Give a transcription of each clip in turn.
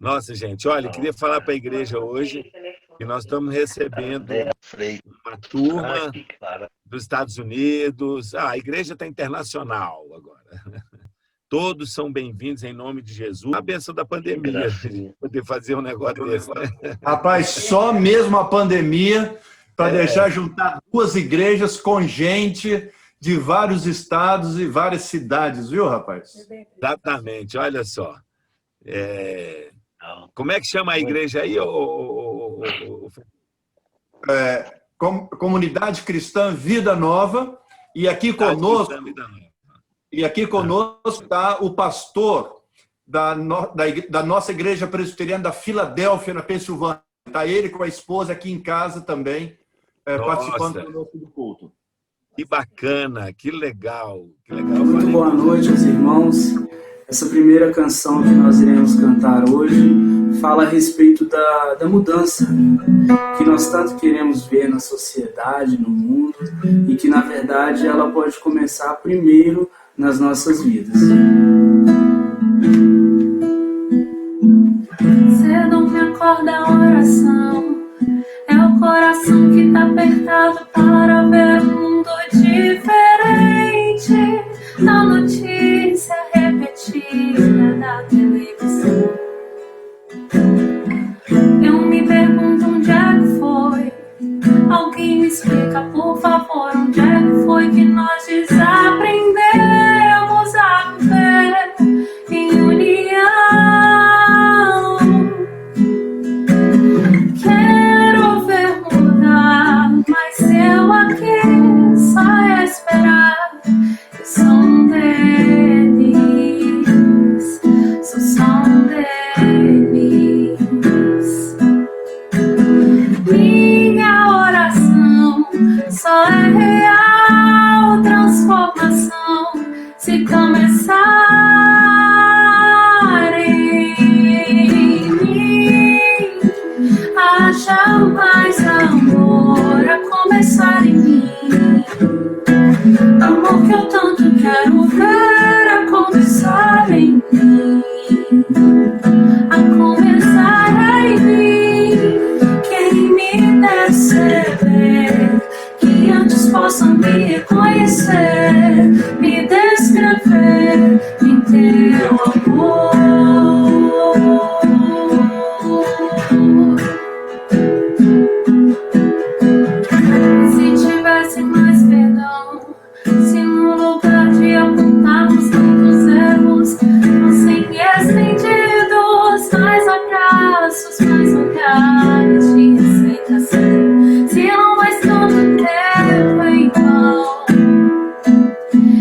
Nossa, gente, olha, queria falar para a igreja hoje que nós estamos recebendo uma turma dos Estados Unidos. A igreja está internacional agora. Todos são bem-vindos em nome de Jesus. A bênção da pandemia, de poder fazer um negócio desse, né? Rapaz, só mesmo a pandemia para deixar juntar duas igrejas com gente de vários estados e várias cidades, viu, rapaz? Exatamente, olha só. Como é que chama a igreja aí? Comunidade Cristã Vida Nova. E aqui conosco está o pastor da nossa igreja presbiteriana da Filadélfia, na Pensilvânia. Está ele com a esposa aqui em casa também, participando conosco do culto. Que bacana, que legal. Muito boa noite aos irmãos. Essa primeira canção que nós iremos cantar hoje fala a respeito da mudança que nós tanto queremos ver na sociedade, no mundo, e que, na verdade, ela pode começar primeiro nas nossas vidas. Cedo me acorda a oração, é o coração que tá apertado para ver um mundo diferente da notícia repetida da televisão. Eu me pergunto onde é que foi, alguém me explica por favor, onde é que foi que nós desaprendemos a viver em união. Quero ver mudar, mas eu aqui só esperar. Eu sou um deles, sou só um deles. Minha oração só é real transformação se começar em mim. Haja mais amor a começar em mim. Amor que eu tanto quero ver a começar em mim. A começar em mim. Quem me perceber, que antes possam me reconhecer, me descrever em teu amor. Se tivesse mais perdão, se no lugar de apontarmos tantos erros, fossem estendidos mais abraços, mais lugares de aceitação. Se não mais tanto tempo em vão,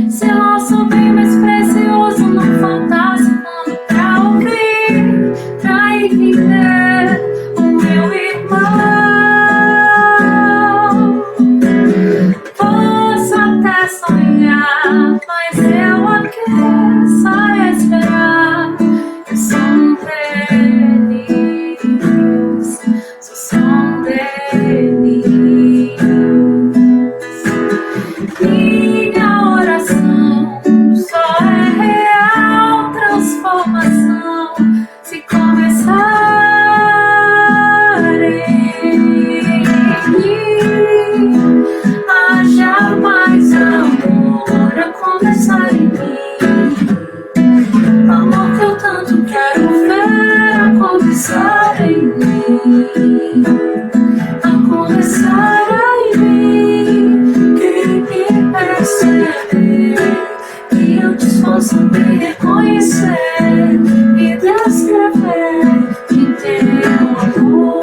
se nosso bem mais precioso não faltasse tanto pra ouvir, pra entender o meu irmão. Posso até sonhar, mas eu aqui só esperar. Eu sou um deles, sou só um deles. Minha oração só é real transformação se começar em mim. Haja mais amor a começar em mim. Amor que eu tanto quero ver a começar em mim. A começar em mim. Quem me perceber, que antes possa me reconhecer, me descrever em teu amor.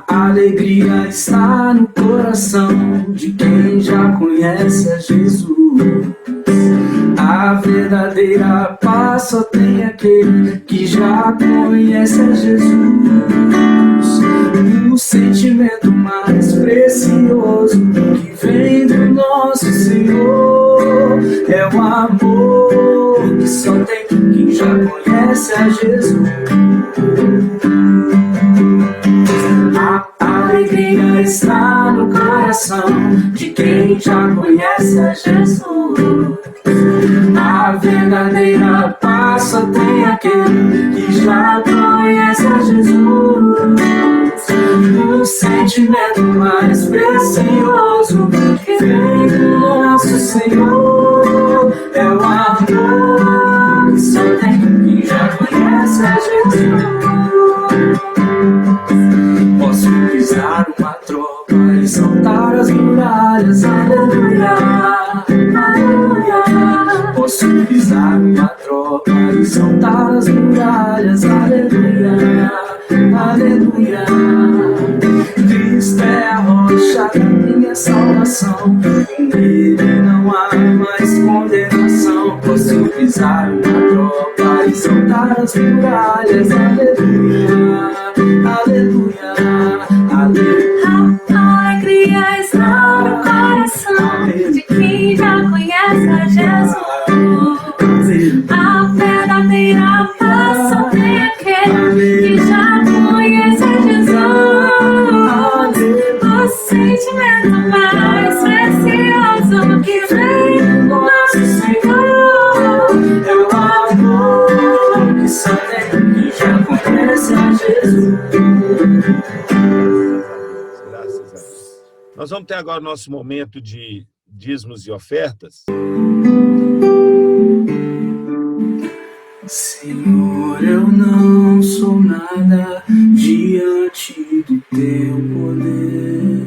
A alegria está no coração de quem já conhece a Jesus. A verdadeira paz só tem aquele que já conhece a Jesus. O sentimento mais precioso que vem do nosso Senhor é o amor que só tem quem já conhece a Jesus. coração de quem já conhece a Jesus. A verdadeira paz só tem aquele que já conhece a Jesus. O sentimento mais precioso que vem do nosso Senhor é o amor que só tem quem já conhece a Jesus. Posso pisar uma tropa e saltar as muralhas, aleluia, aleluia. Posso pisar uma tropa e saltar as muralhas, aleluia, aleluia. Cristo é a rocha da minha salvação, nele não há mais condenação. Posso pisar uma tropa e saltar as muralhas, aleluia, aleluia, aleluia. A alegria está no coração de quem já conhece a Jesus. A verdadeira paz só tem aquele que já conhece a Jesus. O sentimento mais precioso que vem do nosso Senhor é o amor que só tem quem já conhece a Jesus. Graças a Deus. Nós vamos ter agora o nosso momento de dízimos e ofertas. Senhor, eu não sou nada diante do teu poder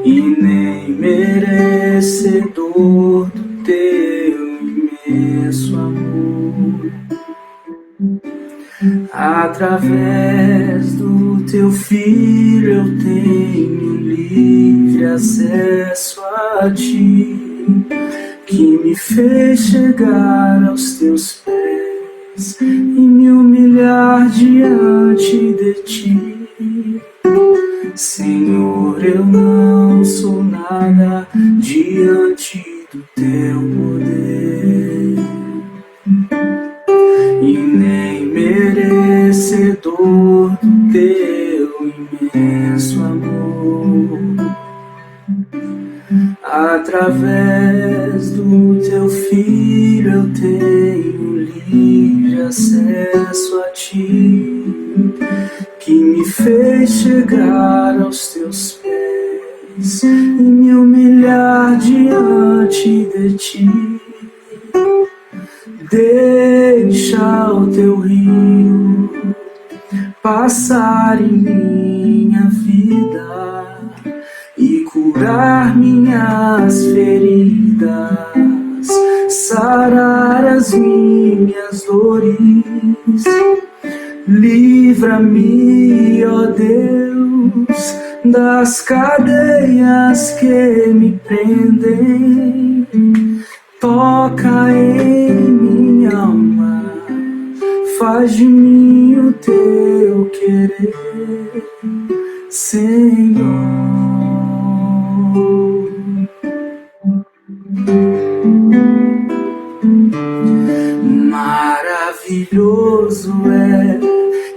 e nem merecedor do teu imenso amor. Através do teu Filho eu tenho livre acesso a ti, que me fez chegar aos teus pés e me humilhar diante de ti. Senhor, eu não sou nada diante do teu poder e nem merecedor do teu imenso amor. Através do teu Filho eu tenho livre acesso a ti, que me fez chegar aos teus pés e me humilhar diante de ti. Deixa o teu rio passar em minha vida e curar minhas feridas, sarar as minhas dores. Livra-me, ó Deus, das cadeias que me prendem. Toca em minha alma, faz de mim o teu querer, Senhor. Maravilhoso é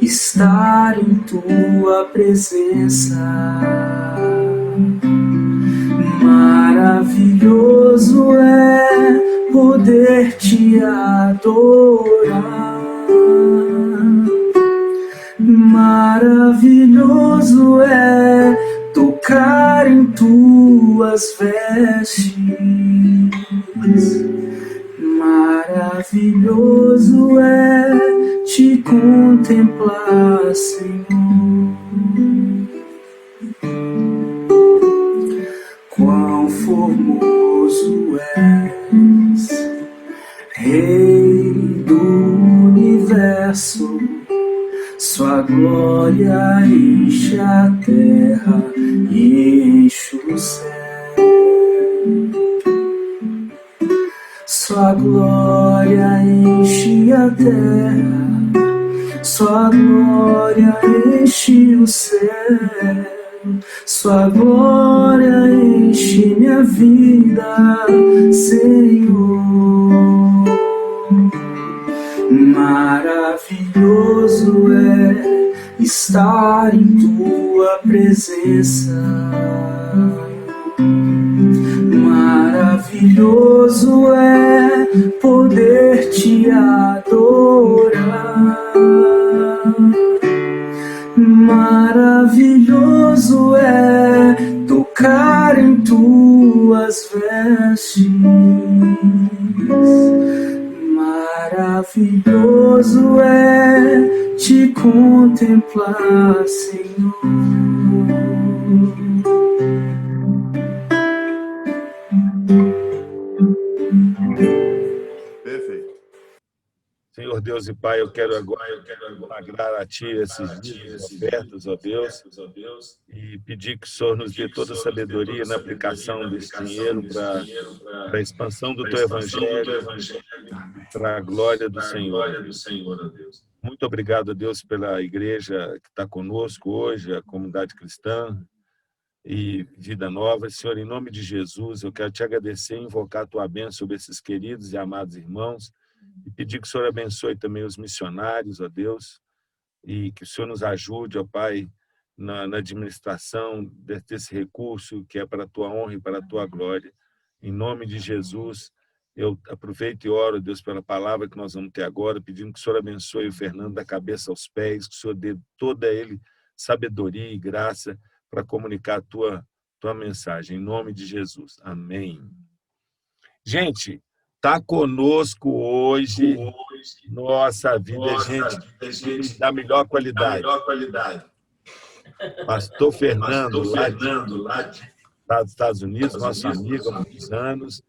estar em tua presença. Maravilhoso é poder te adorar. Maravilhoso é tocar em tuas vestes. Maravilhoso é te contemplar, Senhor. Quão formoso és, Rei do universo. Sua glória enche a terra e enche o céu. Sua glória enche a terra, sua glória enche o céu. Sua glória enche minha vida, Senhor. Maravilhoso é estar em tua presença. Maravilhoso é poder te adorar. Maravilhoso é tocar em tuas vestes. Maravilhoso é te contemplar, Senhor. Perfeito. Senhor Deus e Pai, eu quero agora agradar a Ti esses dias ofertas, ó Deus, e pedir que o Senhor nos dê toda a sabedoria na aplicação desse dinheiro para a expansão do Teu Evangelho, para a glória do Senhor. Muito obrigado, Deus, pela igreja que está conosco hoje, a comunidade cristã e Vida Nova. Senhor, em nome de Jesus, eu quero Te agradecer e invocar a Tua bênção sobre esses queridos e amados irmãos, e pedir que o Senhor abençoe também os missionários, ó Deus, e que o Senhor nos ajude, ó Pai, na administração desse recurso que é para a Tua honra e para a Tua glória. Em nome de Jesus, eu aproveito e oro, Deus, pela palavra que nós vamos ter agora, pedindo que o Senhor abençoe o Fernando da cabeça aos pés, que o Senhor dê toda a ele sabedoria e graça para comunicar a tua mensagem. Em nome de Jesus. Amém. Gente, está conosco hoje, nossa vida, gente da melhor qualidade. Pastor Fernando, lá dos Estados Unidos, nosso amigo há muitos anos.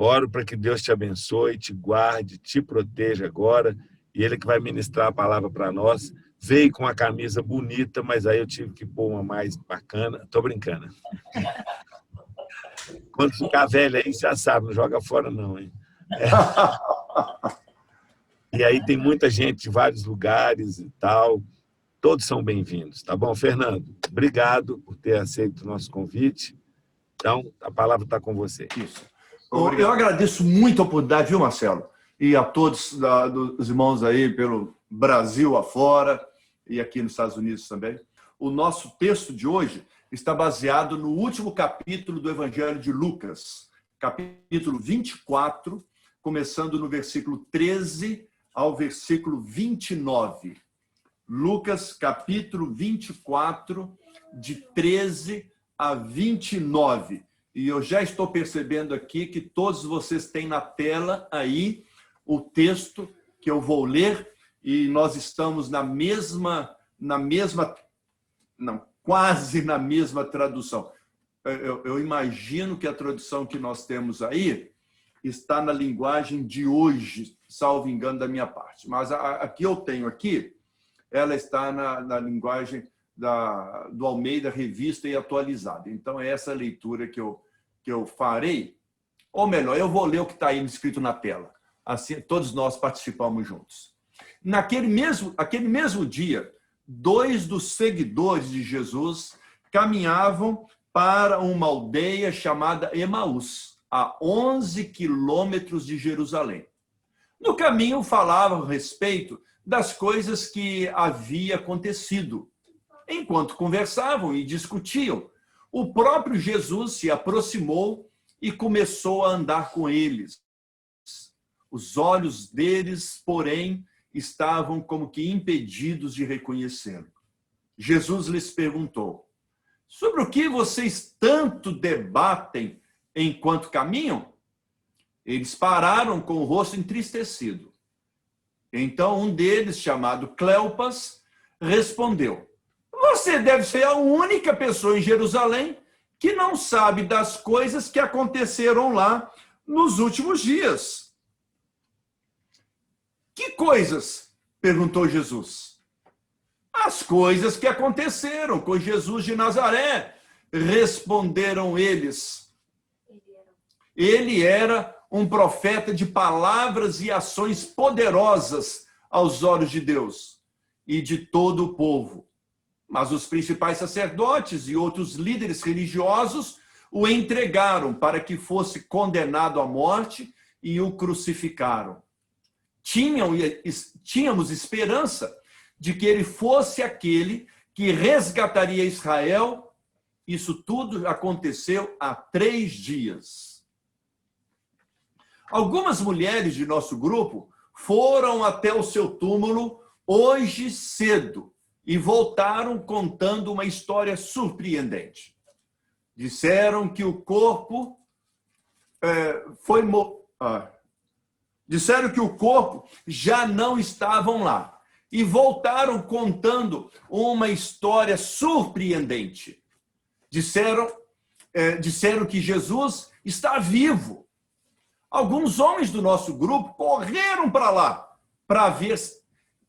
Oro para que Deus te abençoe, te guarde, te proteja agora. E Ele que vai ministrar a palavra para nós. Veio com uma camisa bonita, mas aí eu tive que pôr uma mais bacana. Estou brincando. Quando ficar velho aí, já sabe, não joga fora não, hein? E aí tem muita gente de vários lugares e tal. Todos são bem-vindos, tá bom? Fernando, obrigado por ter aceito o nosso convite. Então, a palavra está com você. Isso. Eu agradeço muito a oportunidade, viu, Marcelo? E a todos dos irmãos aí pelo Brasil afora e aqui nos Estados Unidos também. O nosso texto de hoje está baseado no último capítulo do Evangelho de Lucas, capítulo 24, começando no versículo 13 ao versículo 29. Lucas, capítulo 24, de 13 a 29. E eu já estou percebendo aqui que todos vocês têm na tela aí o texto que eu vou ler, e nós estamos quase na mesma tradução. Eu imagino que a tradução que nós temos aí está na linguagem de hoje, salvo engano da minha parte. Mas a que eu tenho aqui, ela está na linguagem do Almeida Revista e Atualizada. Então, é essa leitura que eu farei. Ou melhor, eu vou ler o que está aí escrito na tela. Assim, todos nós participamos juntos. Aquele mesmo dia, 2 dos seguidores de Jesus caminhavam para uma aldeia chamada Emaús, a 11 quilômetros de Jerusalém. No caminho falavam a respeito das coisas que havia acontecido. Enquanto conversavam e discutiam, o próprio Jesus se aproximou e começou a andar com eles. Os olhos deles, porém, estavam como que impedidos de reconhecê-lo. Jesus lhes perguntou: sobre o que vocês tanto debatem enquanto caminham? Eles pararam com o rosto entristecido. Então um deles, chamado Cleopas, respondeu: você deve ser a única pessoa em Jerusalém que não sabe das coisas que aconteceram lá nos últimos dias. Que coisas? Perguntou Jesus. As coisas que aconteceram com Jesus de Nazaré, responderam eles. Ele era um profeta de palavras e ações poderosas aos olhos de Deus e de todo o povo. Mas os principais sacerdotes e outros líderes religiosos o entregaram para que fosse condenado à morte e o crucificaram. Tínhamos esperança de que ele fosse aquele que resgataria Israel. Isso tudo aconteceu há 3 dias. Algumas mulheres de nosso grupo foram até o seu túmulo hoje cedo e voltaram contando uma história surpreendente. Disseram que o corpo disseram que o corpo já não estavam lá e voltaram contando uma história surpreendente. Disseram que Jesus está vivo. Alguns homens do nosso grupo correram para lá para ver,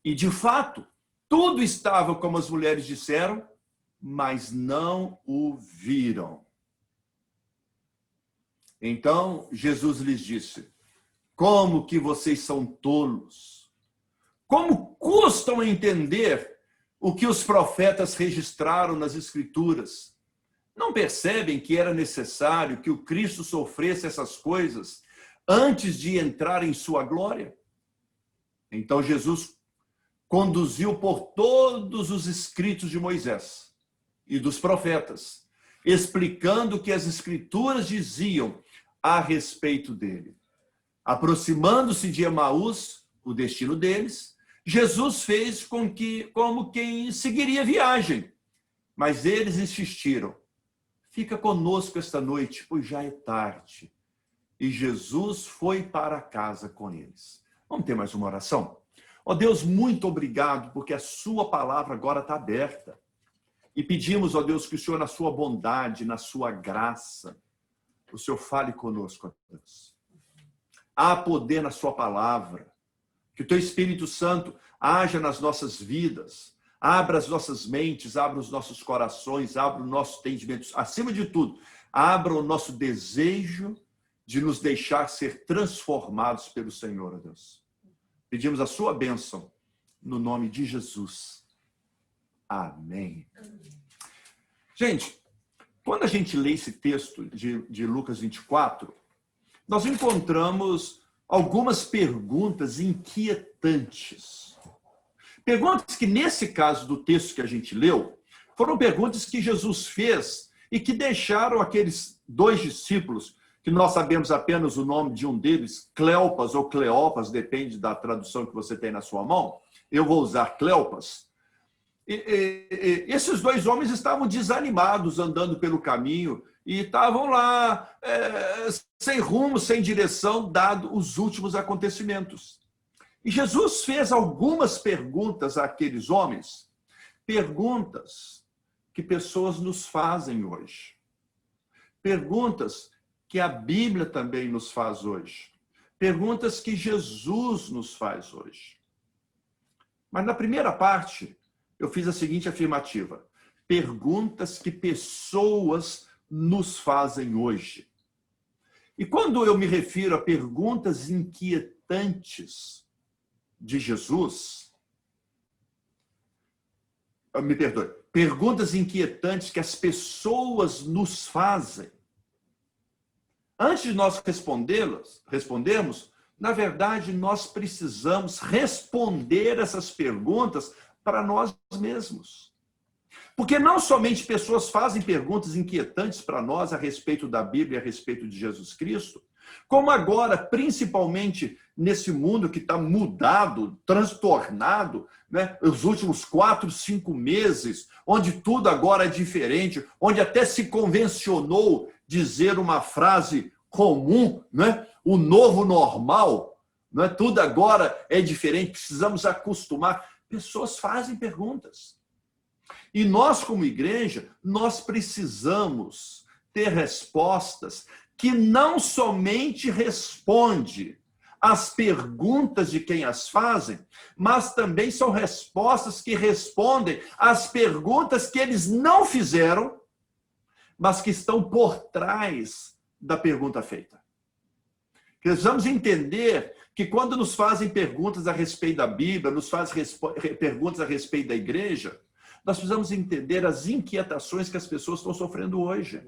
e de fato, tudo estava como as mulheres disseram, mas não o viram. Então, Jesus lhes disse: como que vocês são tolos? Como custam a entender o que os profetas registraram nas Escrituras? Não percebem que era necessário que o Cristo sofresse essas coisas antes de entrar em sua glória? Então Jesus conduziu por todos os escritos de Moisés e dos profetas, explicando o que as Escrituras diziam a respeito dele. Aproximando-se de Emaús, o destino deles, Jesus fez como quem seguiria viagem. Mas eles insistiram: fica conosco esta noite, pois já é tarde. E Jesus foi para casa com eles. Vamos ter mais uma oração? Ó Deus, muito obrigado, porque a sua palavra agora está aberta. E pedimos, ó Deus, que o Senhor, na sua bondade, na sua graça, o Senhor fale conosco, ó Deus. Há poder na sua palavra. Que o teu Espírito Santo haja nas nossas vidas. Abra as nossas mentes, abra os nossos corações, abra o nosso entendimento. Acima de tudo, abra o nosso desejo de nos deixar ser transformados pelo Senhor, ó Deus. Pedimos a sua bênção no nome de Jesus. Amém. Gente, quando a gente lê esse texto de Lucas 24, nós encontramos algumas perguntas inquietantes. Perguntas que, nesse caso do texto que a gente leu, foram perguntas que Jesus fez e que deixaram aqueles 2 discípulos, que nós sabemos apenas o nome de um deles, Cleopas ou Cleopas, depende da tradução que você tem na sua mão. Eu vou usar Cleopas. Esses 2 homens estavam desanimados andando pelo caminho e estavam lá sem rumo, sem direção, dado os últimos acontecimentos. E Jesus fez algumas perguntas àqueles homens, perguntas que pessoas nos fazem hoje. Perguntas que a Bíblia também nos faz hoje. Perguntas que Jesus nos faz hoje. Mas na primeira parte, eu fiz a seguinte afirmativa: perguntas que pessoas nos fazem hoje. E quando eu me refiro a perguntas inquietantes de Jesus, me perdoe, perguntas inquietantes que as pessoas nos fazem, antes de nós respondermos, na verdade, nós precisamos responder essas perguntas para nós mesmos. Porque não somente pessoas fazem perguntas inquietantes para nós a respeito da Bíblia e a respeito de Jesus Cristo, como agora, principalmente nesse mundo que está mudado, transtornado, né? Os últimos 4, 5 meses, onde tudo agora é diferente, onde até se convencionou dizer uma frase comum, né? O novo normal, né? Tudo agora é diferente, precisamos acostumar. Pessoas fazem perguntas. E nós, como igreja, nós precisamos ter respostas que não somente responde às perguntas de quem as fazem, mas também são respostas que respondem às perguntas que eles não fizeram, mas que estão por trás da pergunta feita. Precisamos entender que quando nos fazem perguntas a respeito da Bíblia, nos fazem perguntas a respeito da igreja, nós precisamos entender as inquietações que as pessoas estão sofrendo hoje.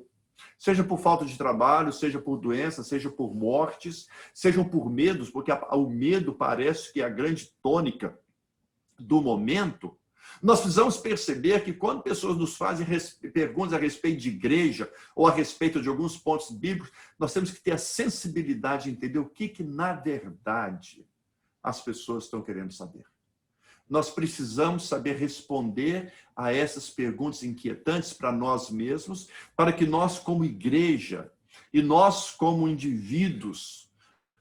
Seja por falta de trabalho, seja por doença, seja por mortes, sejam por medos, porque o medo parece que é a grande tônica do momento, nós precisamos perceber que quando pessoas nos fazem perguntas a respeito de igreja ou a respeito de alguns pontos bíblicos, nós temos que ter a sensibilidade de entender o que na verdade, as pessoas estão querendo saber. Nós precisamos saber responder a essas perguntas inquietantes para nós mesmos, para que nós, como igreja, e nós, como indivíduos,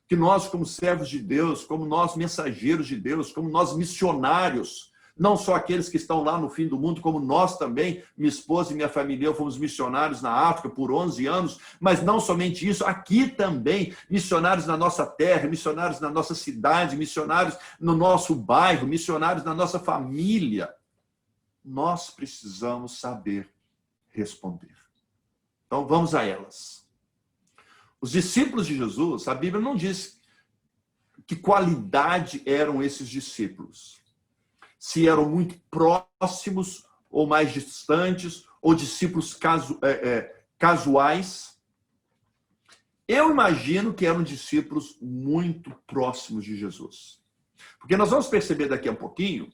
que nós, como servos de Deus, como nós, mensageiros de Deus, como nós, missionários, não só aqueles que estão lá no fim do mundo, como nós também, minha esposa e minha família, eu fomos missionários na África por 11 anos, mas não somente isso, aqui também, missionários na nossa terra, missionários na nossa cidade, missionários no nosso bairro, missionários na nossa família. Nós precisamos saber responder. Então, vamos a elas. Os discípulos de Jesus, a Bíblia não diz que qualidade eram esses discípulos. Se eram muito próximos ou mais distantes, ou discípulos casuais. Eu imagino que eram discípulos muito próximos de Jesus. Porque nós vamos perceber daqui a pouquinho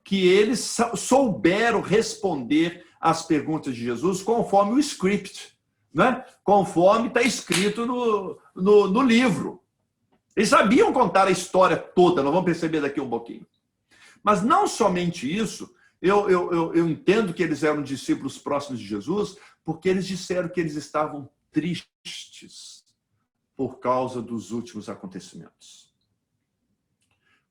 que eles souberam responder às perguntas de Jesus conforme o script, né? Conforme está escrito no livro. Eles sabiam contar a história toda, nós vamos perceber daqui a um pouquinho. Mas não somente isso, eu entendo que eles eram discípulos próximos de Jesus, porque eles disseram que eles estavam tristes por causa dos últimos acontecimentos.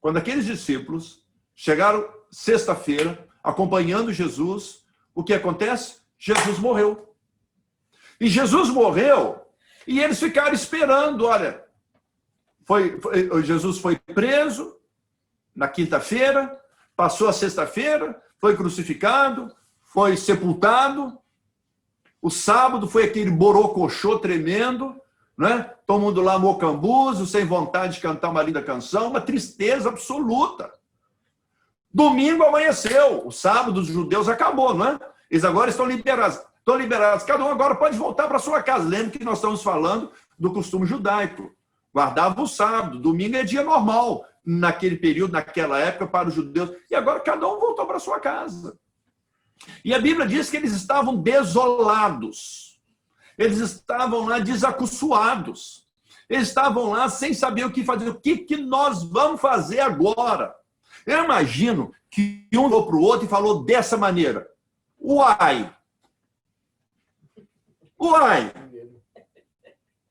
Quando aqueles discípulos chegaram sexta-feira, acompanhando Jesus, o que acontece? Jesus morreu. E Jesus morreu, e eles ficaram esperando, olha, Jesus foi preso na quinta-feira, passou a sexta-feira, foi crucificado, foi sepultado, o sábado foi aquele borocochô tremendo, né? Todo mundo lá mocambuzo, sem vontade de cantar uma linda canção, uma tristeza absoluta. Domingo amanheceu, o sábado dos judeus acabou, não é? Eles agora estão liberados. Cada um agora pode voltar para sua casa. Lembra que nós estamos falando do costume judaico. Guardava o sábado, domingo é dia normal, naquele período, naquela época, para os judeus. E agora cada um voltou para sua casa. E a Bíblia diz que eles estavam desolados. Eles estavam lá desacuçoados. Eles estavam lá sem saber o que fazer. O que nós vamos fazer agora? Eu imagino que um olhou para o outro e falou dessa maneira. Uai! O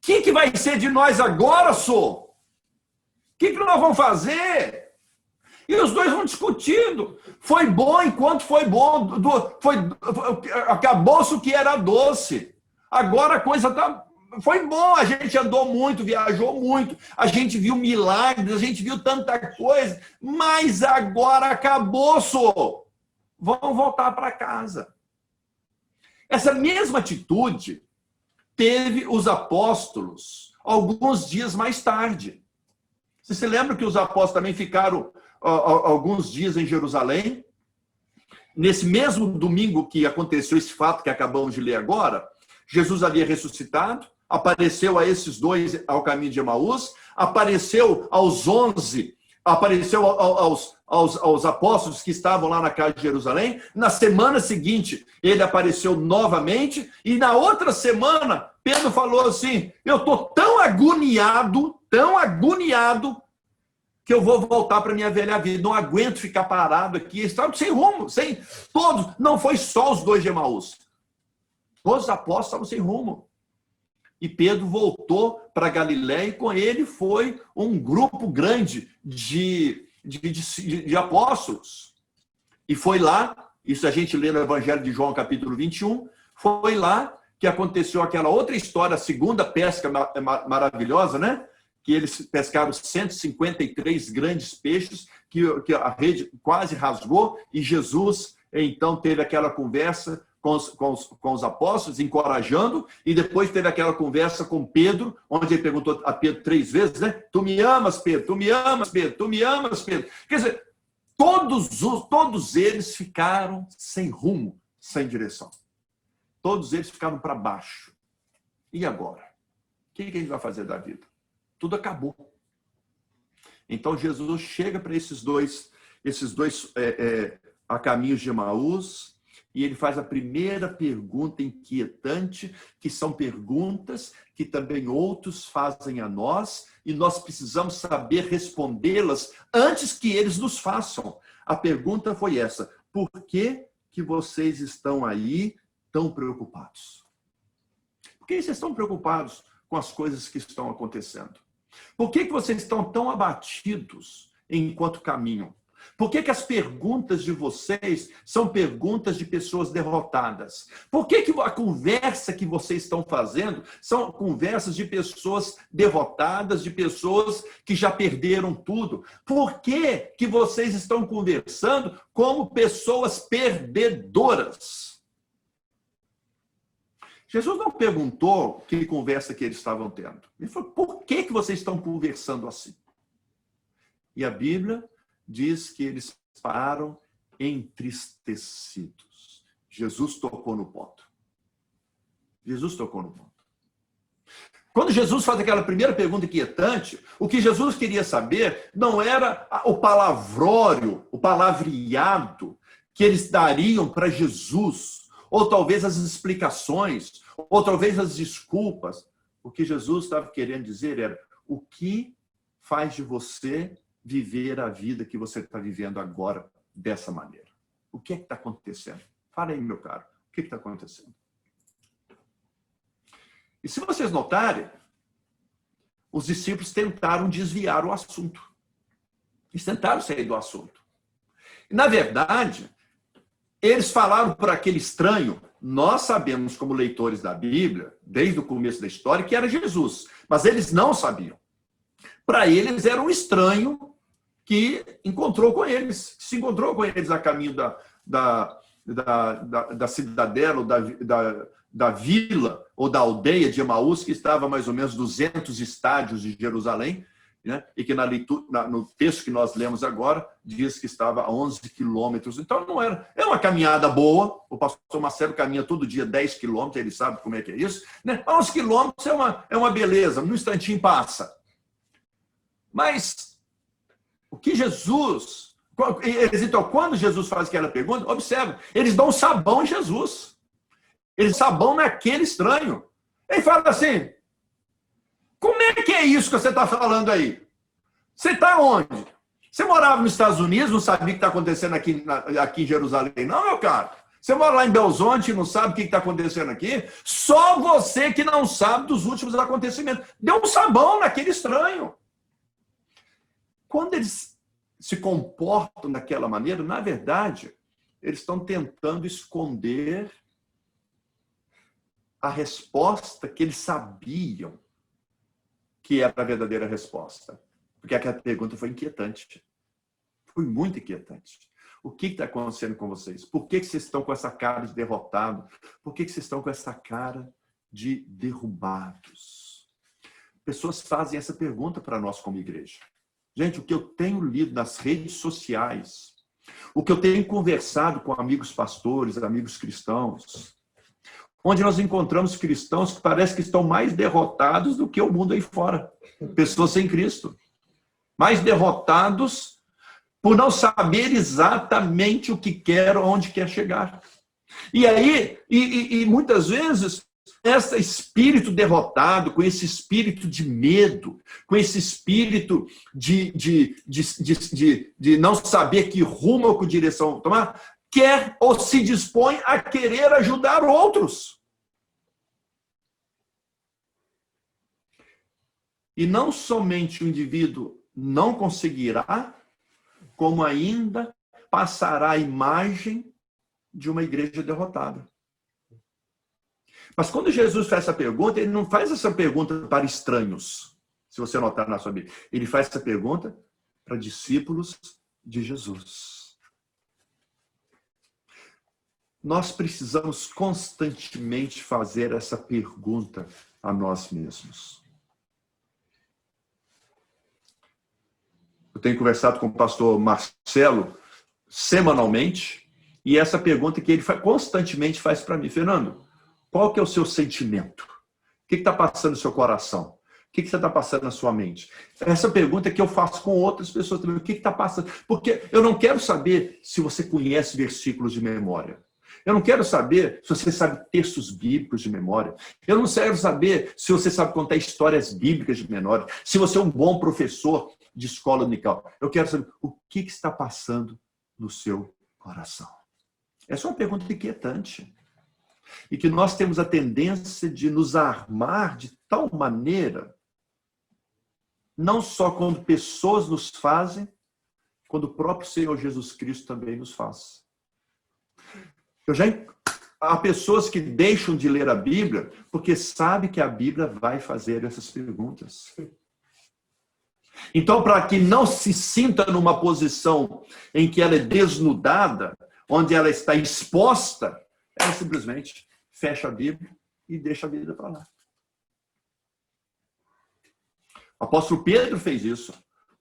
que vai ser de nós agora, só? O que nós vamos fazer? E os dois vão discutindo. Foi bom enquanto foi bom. Acabou-se o que era doce. Agora a coisa tá... Foi bom, a gente andou muito, viajou muito, a gente viu milagres, a gente viu tanta coisa, mas agora acabou, só. Vamos voltar para casa. Essa mesma atitude teve os apóstolos alguns dias mais tarde. Você se lembra que os apóstolos também ficaram alguns dias em Jerusalém? Nesse mesmo domingo que aconteceu esse fato que acabamos de ler agora, Jesus havia ressuscitado, apareceu a esses dois ao caminho de Emaús, apareceu aos 11, apareceu aos apóstolos que estavam lá na casa de Jerusalém. Na semana seguinte, ele apareceu novamente, e na outra semana, Pedro falou assim, eu estou tão agoniado, que eu vou voltar para a minha velha vida, não aguento ficar parado aqui. Eles estavam sem rumo, sem todos, não foi só os dois de Emaús. Todos os apóstolos estavam sem rumo. E Pedro voltou para Galiléia e com ele foi um grupo grande de apóstolos. E foi lá, isso a gente lê no Evangelho de João, capítulo 21, foi lá que aconteceu aquela outra história, a segunda pesca maravilhosa, né? Que eles pescaram 153 grandes peixes, que a rede quase rasgou, e Jesus, então, teve aquela conversa com os apóstolos, encorajando, e depois teve aquela conversa com Pedro, onde ele perguntou a Pedro 3 vezes, né? Tu me amas, Pedro? Tu me amas, Pedro? Tu me amas, Pedro? Quer dizer, todos eles ficaram sem rumo, sem direção. Todos eles ficaram para baixo. E agora? O que a gente vai fazer da vida? Tudo acabou. Então Jesus chega para esses dois esses dois a caminhos de Emaús, e ele faz a primeira pergunta inquietante, que são perguntas que também outros fazem a nós, e nós precisamos saber respondê-las antes que eles nos façam. A pergunta foi essa: por que vocês estão aí tão preocupados? Por que vocês estão preocupados com as coisas que estão acontecendo? Por que vocês estão tão abatidos enquanto caminham? Por que as perguntas de vocês são perguntas de pessoas derrotadas? Por que a conversa que vocês estão fazendo são conversas de pessoas derrotadas, de pessoas que já perderam tudo? Por que vocês estão conversando como pessoas perdedoras? Jesus não perguntou que conversa que eles estavam tendo. Ele falou: por que vocês estão conversando assim? E a Bíblia diz que eles pararam entristecidos. Jesus tocou no ponto. Jesus tocou no ponto. Quando Jesus faz aquela primeira pergunta inquietante, o que Jesus queria saber não era o palavrório, o palavreado que eles dariam para Jesus, ou talvez as explicações, ou talvez as desculpas. O que Jesus estava querendo dizer era: o que faz de você viver a vida que você está vivendo agora dessa maneira? O que é que está acontecendo? Fala aí, meu caro, o que está acontecendo? E se vocês notarem, os discípulos tentaram desviar o assunto. Eles tentaram sair do assunto. E, na verdade, eles falaram para aquele estranho. Nós sabemos, como leitores da Bíblia, desde o começo da história, que era Jesus. Mas eles não sabiam. Para eles era um estranho que encontrou com eles, se encontrou com eles a caminho da cidadela, ou da vila, ou da aldeia de Emaús, que estava a mais ou menos 200 estádios de Jerusalém, né? E que no texto que nós lemos agora, diz que estava a 11 quilômetros. Então não era uma caminhada boa. O pastor Marcelo caminha todo dia 10 quilômetros, ele sabe como é que é isso, né? 11 quilômetros é uma beleza, num instantinho passa. Mas o que Jesus... Então, quando Jesus faz aquela pergunta, observa, eles dão sabão em Jesus. Eles dão sabão naquele estranho. Ele fala assim: como é que é isso que você está falando aí? Você está onde? Você morava nos Estados Unidos, não sabia o que está acontecendo aqui em Jerusalém? Não, meu caro. Você mora lá em Belo Horizonte e não sabe o que está acontecendo aqui? Só você que não sabe dos últimos acontecimentos. Deu um sabão naquele estranho. Quando eles se comportam daquela maneira, na verdade, eles estão tentando esconder a resposta que eles sabiam que era a verdadeira resposta. Porque aquela pergunta foi inquietante. Foi muito inquietante. O que está acontecendo com vocês? Por que vocês estão com essa cara de derrotado? Por que vocês estão com essa cara de derrubados? Pessoas fazem essa pergunta para nós como igreja. Gente, o que eu tenho lido nas redes sociais, o que eu tenho conversado com amigos pastores, amigos cristãos, onde nós encontramos cristãos que parece que estão mais derrotados do que o mundo aí fora. Pessoas sem Cristo. Mais derrotados por não saber exatamente o que quer, onde quer chegar. E aí, muitas vezes, esse espírito derrotado, com esse espírito de medo, com esse espírito de não saber que rumo ou que direção tomar, quer ou se dispõe a querer ajudar outros. E não somente o indivíduo não conseguirá, como ainda passará a imagem de uma igreja derrotada. Mas quando Jesus faz essa pergunta, ele não faz essa pergunta para estranhos, se você notar na sua Bíblia. Ele faz essa pergunta para discípulos de Jesus. Nós precisamos constantemente fazer essa pergunta a nós mesmos. Eu tenho conversado com o pastor Marcelo semanalmente, e essa pergunta que ele constantemente faz para mim: Fernando, qual que é o seu sentimento? O que está passando no seu coração? O que você está passando na sua mente? Essa pergunta é que eu faço com outras pessoas também. O que está passando? Porque eu não quero saber se você conhece versículos de memória. Eu não quero saber se você sabe textos bíblicos de memória. Eu não quero saber se você sabe contar histórias bíblicas de memória. Se você é um bom professor de escola dominical. Eu quero saber o que está passando no seu coração. Essa é uma pergunta inquietante. E que nós temos a tendência de nos armar de tal maneira, não só quando pessoas nos fazem, quando o próprio Senhor Jesus Cristo também nos faz. Há pessoas que deixam de ler a Bíblia porque sabem que a Bíblia vai fazer essas perguntas. Então, para que não se sinta numa posição em que ela é desnudada, onde ela está exposta, ela simplesmente fecha a Bíblia e deixa a Bíblia para lá. O apóstolo Pedro fez isso.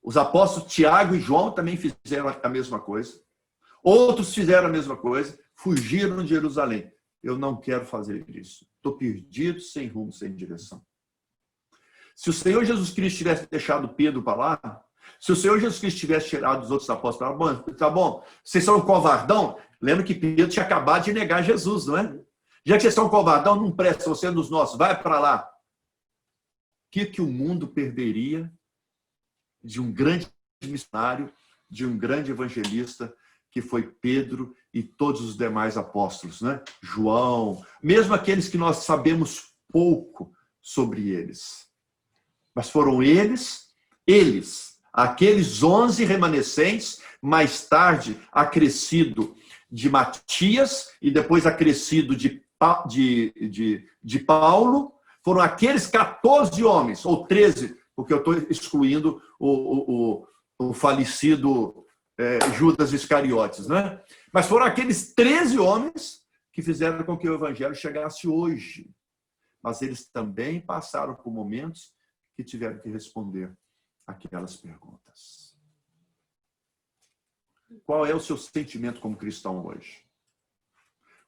Os apóstolos Tiago e João também fizeram a mesma coisa. Outros fizeram a mesma coisa, fugiram de Jerusalém. Eu não quero fazer isso. Estou perdido, sem rumo, sem direção. Se o Senhor Jesus Cristo tivesse deixado Pedro para lá, se o Senhor Jesus Cristo tivesse tirado os outros apóstolos para lá, tá bom, vocês são um covardão? Lembra que Pedro tinha acabado de negar Jesus, não é? Já que vocês são um covardão, não presta, você é dos nossos, vai para lá. O que o mundo perderia de um grande missionário, de um grande evangelista, que foi Pedro e todos os demais apóstolos, né? João, mesmo aqueles que nós sabemos pouco sobre eles. Mas foram eles, aqueles 11 remanescentes, mais tarde acrescido de Matias e depois acrescido de Paulo, foram aqueles 14 homens, ou 13, porque eu estou excluindo o falecido Judas Iscariotes, né? Mas foram aqueles 13 homens que fizeram com que o evangelho chegasse hoje. Mas eles também passaram por momentos que tiveram que responder aquelas perguntas. Qual é o seu sentimento como cristão hoje?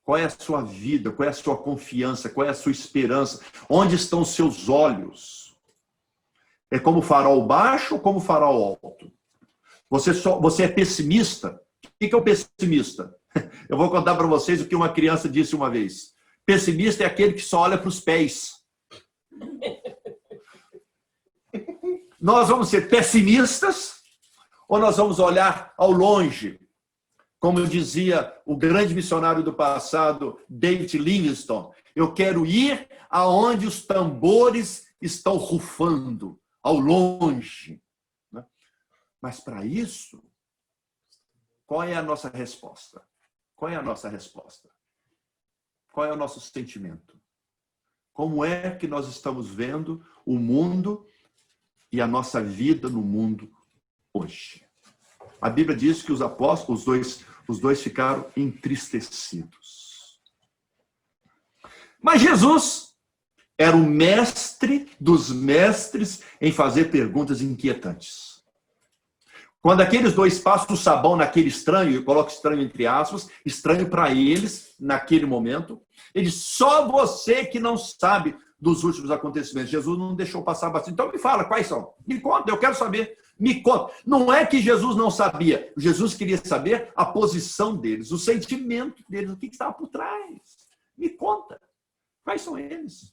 Qual é a sua vida? Qual é a sua confiança? Qual é a sua esperança? Onde estão os seus olhos? É como farol baixo ou como farol alto? Você é pessimista? O que é o pessimista? Eu vou contar para vocês o que uma criança disse uma vez. Pessimista é aquele que só olha para os pés. Nós vamos ser pessimistas ou nós vamos olhar ao longe? Como dizia o grande missionário do passado, David Livingstone, eu quero ir aonde os tambores estão rufando, ao longe. Mas para isso, qual é a nossa resposta? Qual é a nossa resposta? Qual é o nosso sentimento? Como é que nós estamos vendo o mundo e a nossa vida no mundo hoje? A Bíblia diz que os apóstolos, os dois ficaram entristecidos. Mas Jesus era o mestre dos mestres em fazer perguntas inquietantes. Quando aqueles dois passam o sabão naquele estranho, eu coloco estranho entre aspas, estranho para eles, naquele momento, ele diz, só você que não sabe dos últimos acontecimentos. Jesus não deixou passar bastante. Então me fala, quais são? Me conta, eu quero saber. Me conta. Não é que Jesus não sabia. Jesus queria saber a posição deles, o sentimento deles, o que estava por trás. Me conta. Quais são eles?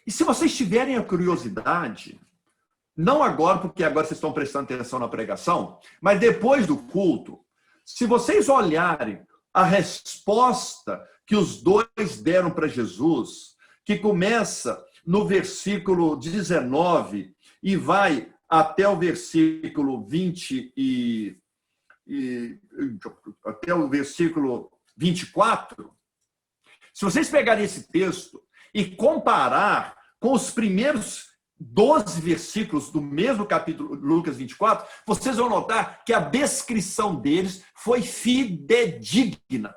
E se vocês tiverem a curiosidade, não agora, porque agora vocês estão prestando atenção na pregação, mas depois do culto, se vocês olharem a resposta que os dois deram para Jesus, que começa no versículo 19 e vai até o versículo 20 até o versículo 24, se vocês pegarem esse texto e comparar com os primeiros 12 versículos do mesmo capítulo, Lucas 24, vocês vão notar que a descrição deles foi fidedigna.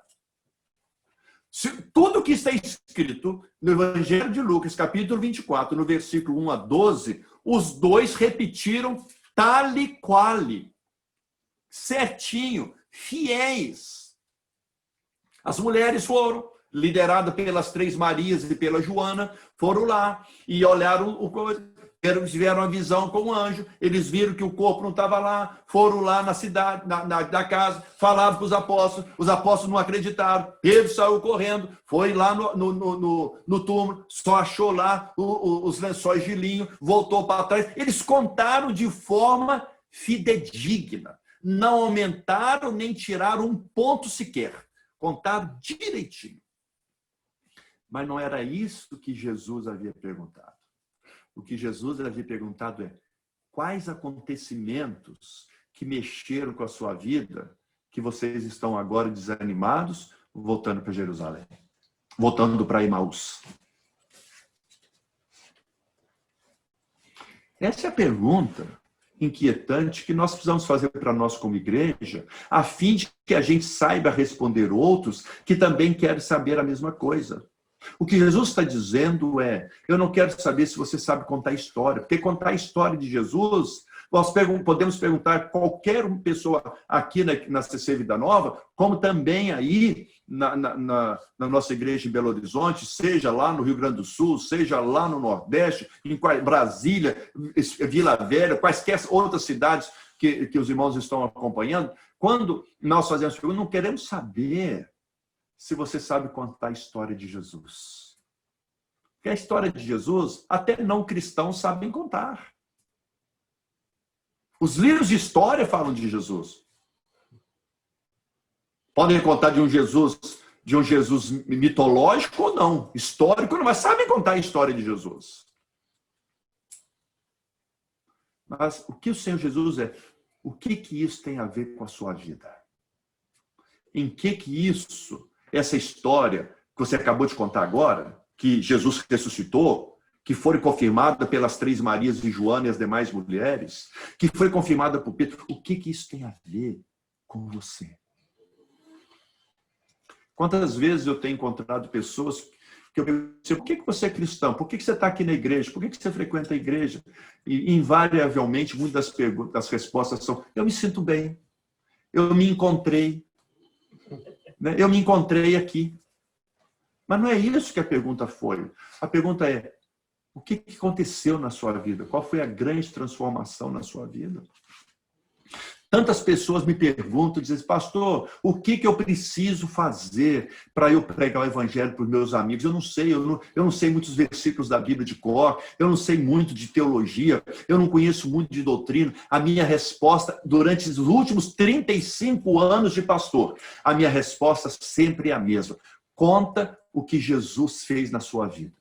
Tudo que está escrito no Evangelho de Lucas, capítulo 24, no versículo 1 a 12, os dois repetiram tal e qual, certinho, fiéis. As mulheres foram, lideradas pelas 3 Marias e pela Joana, foram lá e olharam o coisa. tiveram a visão com o anjo, eles viram que o corpo não estava lá, foram lá na cidade, na casa, falaram para os apóstolos não acreditaram, Pedro saiu correndo, foi lá no túmulo, só achou lá os lençóis de linho, voltou para trás. Eles contaram de forma fidedigna, não aumentaram nem tiraram um ponto sequer, contaram direitinho. Mas não era isso que Jesus havia perguntado. O que Jesus havia perguntado é: quais acontecimentos que mexeram com a sua vida que vocês estão agora desanimados, voltando para Jerusalém, voltando para Emaús? Essa é a pergunta inquietante que nós precisamos fazer para nós como igreja, a fim de que a gente saiba responder outros que também querem saber a mesma coisa. O que Jesus está dizendo é: eu não quero saber se você sabe contar história, porque contar a história de Jesus, nós podemos perguntar a qualquer pessoa aqui na CC Vida Nova, como também aí na nossa igreja em Belo Horizonte, seja lá no Rio Grande do Sul, seja lá no Nordeste, em Brasília, Vila Velha, quaisquer outras cidades que os irmãos estão acompanhando. Quando nós fazemos perguntas, não queremos saber se você sabe contar a história de Jesus. Porque a história de Jesus, até não cristãos sabem contar. Os livros de história falam de Jesus. Podem contar de um Jesus mitológico ou não, histórico, mas sabem contar a história de Jesus. Mas o que o Senhor Jesus é? O que isso tem a ver com a sua vida? Em que isso, essa história que você acabou de contar agora, que Jesus ressuscitou, que foi confirmada pelas 3 Marias de Joana e as demais mulheres, que foi confirmada por Pedro, o que isso tem a ver com você? Quantas vezes eu tenho encontrado pessoas que eu pergunto: por que você é cristão? Por que você está aqui na igreja? Por que você frequenta a igreja? E invariavelmente, muitas das respostas são: eu me sinto bem, eu me encontrei, eu me encontrei aqui. Mas não é isso que a pergunta foi. A pergunta é: o que aconteceu na sua vida? Qual foi a grande transformação na sua vida? Tantas pessoas me perguntam, dizem: pastor, o que eu preciso fazer para eu pregar o evangelho para os meus amigos? Eu não sei, eu não sei muitos versículos da Bíblia de cor, eu não sei muito de teologia, eu não conheço muito de doutrina. A minha resposta, durante os últimos 35 anos de pastor, a minha resposta sempre é a mesma: conta o que Jesus fez na sua vida.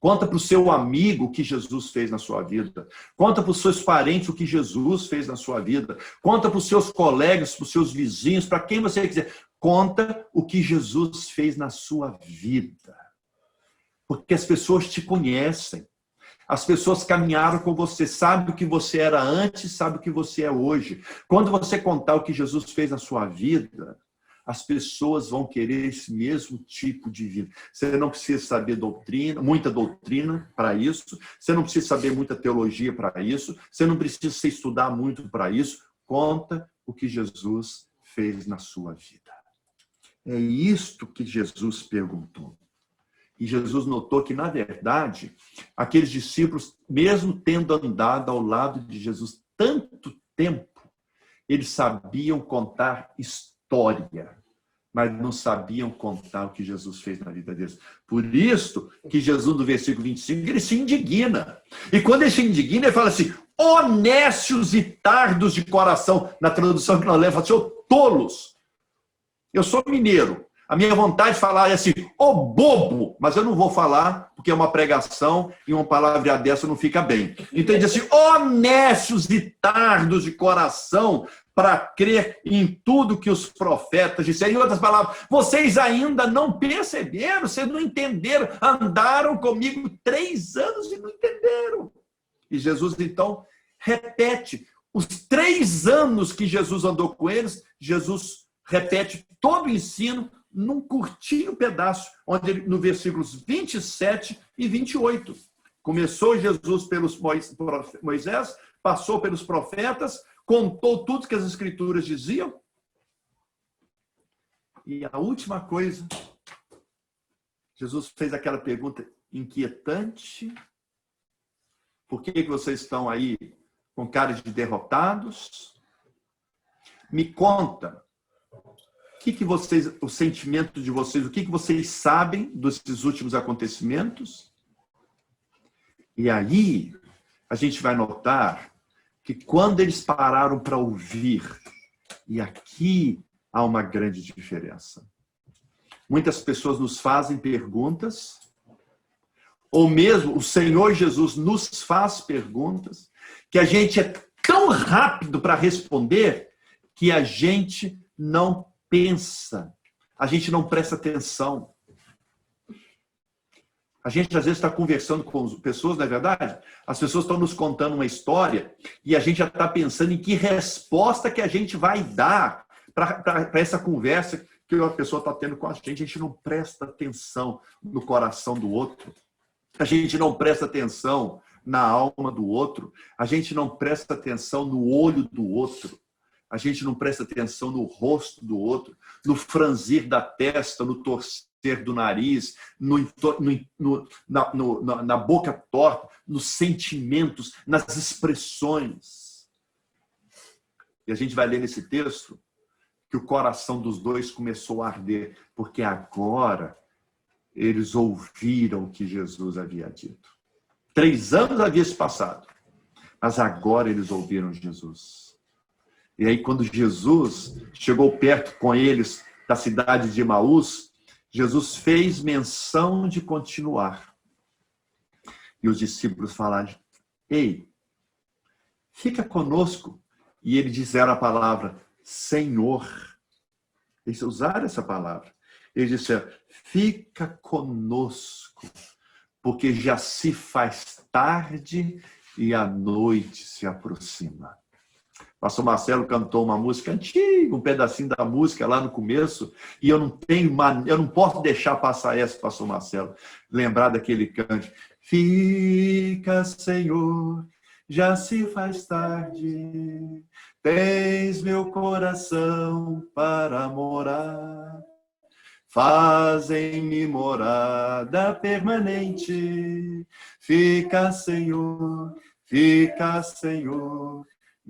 Conta para o seu amigo o que Jesus fez na sua vida. Conta para os seus parentes o que Jesus fez na sua vida. Conta para os seus colegas, para os seus vizinhos, para quem você quiser. Conta o que Jesus fez na sua vida. Porque as pessoas te conhecem. As pessoas caminharam com você, sabe o que você era antes, sabe o que você é hoje. Quando você contar o que Jesus fez na sua vida, as pessoas vão querer esse mesmo tipo de vida. Você não precisa saber doutrina, muita doutrina para isso. Você não precisa saber muita teologia para isso. Você não precisa se estudar muito para isso. Conta o que Jesus fez na sua vida. É isto que Jesus perguntou. E Jesus notou que, na verdade, aqueles discípulos, mesmo tendo andado ao lado de Jesus tanto tempo, eles sabiam contar história, mas não sabiam contar o que Jesus fez na vida deles. Por isso que Jesus, no versículo 25, ele se indigna. E quando ele se indigna, ele fala assim: ó nécios e tardos de coração. Na tradução que nós lemos, ele fala assim: ó tolos. Eu sou mineiro. A minha vontade de falar é assim: ó bobo. Mas eu não vou falar, porque é uma pregação e uma palavra dessa não fica bem. Então ele diz assim: ó nécios e tardos de coração, para crer em tudo que os profetas disseram. Em outras palavras, vocês ainda não perceberam, vocês não entenderam, andaram comigo 3 anos e não entenderam. E Jesus, então, repete os 3 anos que Jesus andou com eles. Jesus repete todo o ensino num curtinho pedaço, onde ele, no versículos 27 e 28. Começou Jesus pelos Moisés, passou pelos profetas, contou tudo que as escrituras diziam. E a última coisa, Jesus fez aquela pergunta inquietante Por que vocês estão aí com cara de derrotados? Me conta. O sentimento de vocês, o que vocês sabem desses últimos acontecimentos? E aí, a gente vai notar que quando eles pararam para ouvir, e aqui há uma grande diferença. Muitas pessoas nos fazem perguntas, ou mesmo o Senhor Jesus nos faz perguntas, que a gente é tão rápido para responder que a gente não pensa, a gente não presta atenção. A gente, às vezes, está conversando com pessoas, não é verdade? As pessoas estão nos contando uma história e a gente já está pensando em que resposta que a gente vai dar para essa conversa que a pessoa está tendo com a gente. A gente não presta atenção no coração do outro. A gente não presta atenção na alma do outro. A gente não presta atenção no olho do outro. A gente não presta atenção no rosto do outro, no franzir da testa, no torcer do nariz, na boca torta, nos sentimentos, nas expressões. E a gente vai ler nesse texto que o coração dos dois começou a arder, porque agora eles ouviram o que Jesus havia dito. 3 anos havia se passado, mas agora eles ouviram Jesus. E aí, quando Jesus chegou perto com eles da cidade de Emaús, Jesus fez menção de continuar. E os discípulos falaram: ei, fica conosco. E eles disseram a palavra Senhor. Eles usaram essa palavra. Eles disseram: fica conosco, porque já se faz tarde e a noite se aproxima. Pastor Marcelo cantou uma música antiga, um pedacinho da música lá no começo, e eu não posso deixar passar essa, Pastor Marcelo, lembrar daquele canto. Fica, Senhor, já se faz tarde, tens meu coração para morar, fazem-me morada permanente. Fica, Senhor,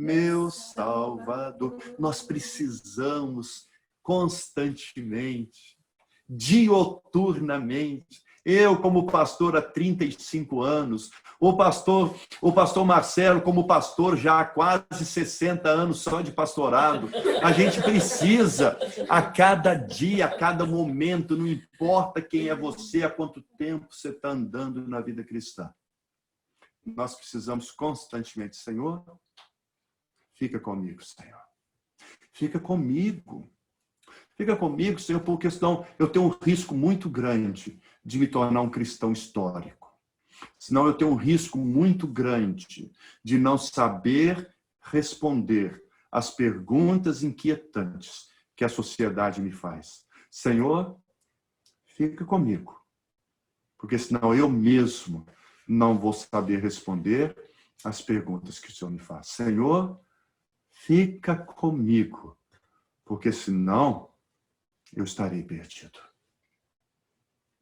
meu Salvador. Nós precisamos constantemente, dioturnamente. Eu, como pastor há 35 anos, o pastor Marcelo, como pastor já há quase 60 anos só de pastorado, a gente precisa, a cada dia, a cada momento, não importa quem é você, há quanto tempo você está andando na vida cristã. Nós precisamos constantemente, Senhor, fica comigo, Senhor. Fica comigo. Fica comigo, Senhor, porque senão eu tenho um risco muito grande de me tornar um cristão histórico. Senão eu tenho um risco muito grande de não saber responder às perguntas inquietantes que a sociedade me faz. Senhor, fica comigo. Porque senão eu mesmo não vou saber responder às perguntas que o Senhor me faz. Senhor, fica comigo, porque senão eu estarei perdido.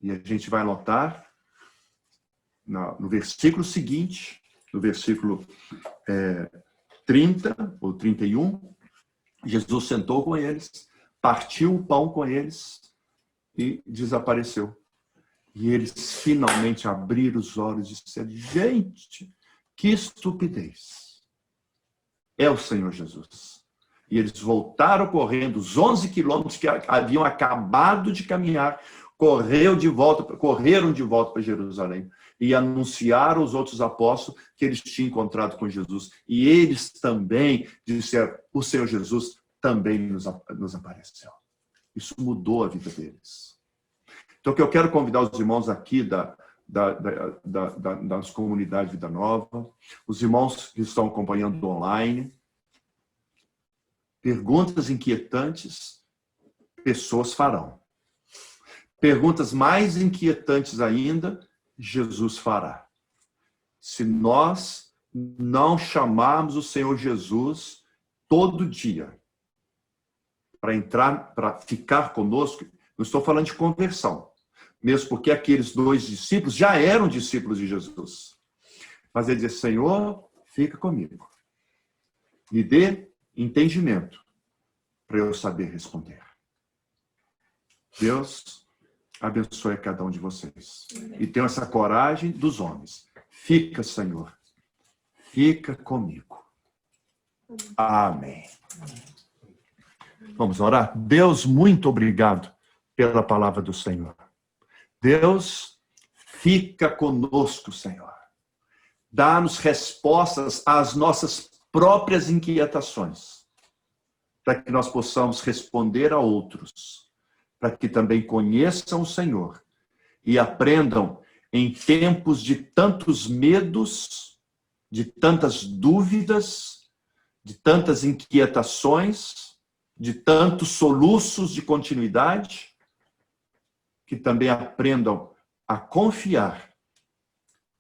E a gente vai notar no versículo seguinte, no versículo 30 ou 31, Jesus sentou com eles, partiu o pão com eles e desapareceu. E eles finalmente abriram os olhos e disseram: gente, que estupidez! É o Senhor Jesus. E eles voltaram correndo os 11 quilômetros que haviam acabado de caminhar, correram de volta para Jerusalém e anunciaram aos outros apóstolos que eles tinham encontrado com Jesus. E eles também disseram: o Senhor Jesus também nos apareceu. Isso mudou a vida deles. Então, o que eu quero convidar os irmãos aqui das comunidades Vida Nova, os irmãos que estão acompanhando online, perguntas inquietantes, pessoas farão. Perguntas mais inquietantes ainda, Jesus fará. Se nós não chamarmos o Senhor Jesus todo dia para ficar conosco, não estou falando de conversão, mesmo porque aqueles 2 discípulos já eram discípulos de Jesus. Mas ele diz, Senhor, fica comigo. Me dê entendimento para eu saber responder. Deus abençoe cada um de vocês. E tenham essa coragem dos homens. Fica, Senhor. Fica comigo. Amém. Vamos orar? Deus, muito obrigado pela palavra do Senhor. Deus, fica conosco, Senhor. Dá-nos respostas às nossas próprias inquietações, para que nós possamos responder a outros, para que também conheçam o Senhor e aprendam em tempos de tantos medos, de tantas dúvidas, de tantas inquietações, de tantos soluços de continuidade, que também aprendam a confiar,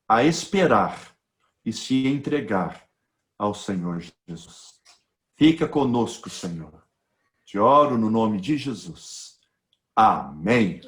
a esperar e se entregar ao Senhor Jesus. Fica conosco, Senhor. Te oro no nome de Jesus. Amém.